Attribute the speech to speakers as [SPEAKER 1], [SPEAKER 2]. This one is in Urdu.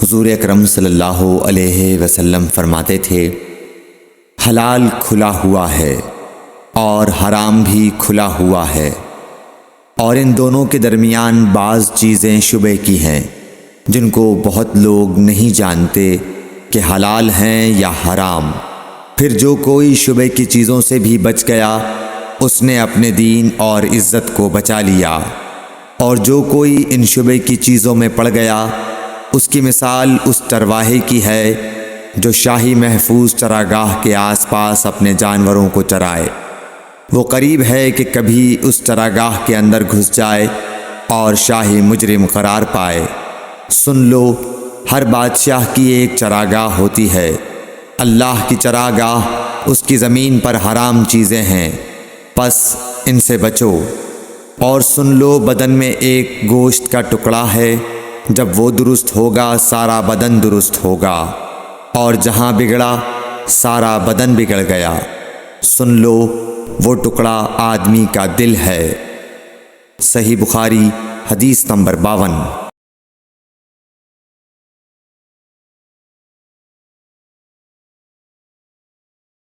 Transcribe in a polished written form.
[SPEAKER 1] حضور اکرم صلی اللہ علیہ وسلم فرماتے تھے، حلال کھلا ہوا ہے اور حرام بھی کھلا ہوا ہے، اور ان دونوں کے درمیان بعض چیزیں شبہ کی ہیں جن کو بہت لوگ نہیں جانتے کہ حلال ہیں یا حرام۔ پھر جو کوئی شبہ کی چیزوں سے بھی بچ گیا اس نے اپنے دین اور عزت کو بچا لیا، اور جو کوئی ان شبہ کی چیزوں میں پڑ گیا اس کی مثال اس چرواہے کی ہے جو شاہی محفوظ چراگاہ کے آس پاس اپنے جانوروں کو چرائے۔ وہ قریب ہے کہ کبھی اس چراگاہ کے اندر گھس جائے اور شاہی مجرم قرار پائے۔ سن لو، ہر بادشاہ کی ایک چراگاہ ہوتی ہے، اللہ کی چراگاہ اس کی زمین پر حرام چیزیں ہیں، پس ان سے بچو۔ اور سن لو، بدن میں ایک گوشت کا ٹکڑا ہے، جب وہ درست ہوگا سارا بدن درست ہوگا، اور جہاں بگڑا سارا بدن بگڑ گیا۔ سن لو، وہ ٹکڑا آدمی کا دل ہے۔ صحیح بخاری حدیث نمبر 52۔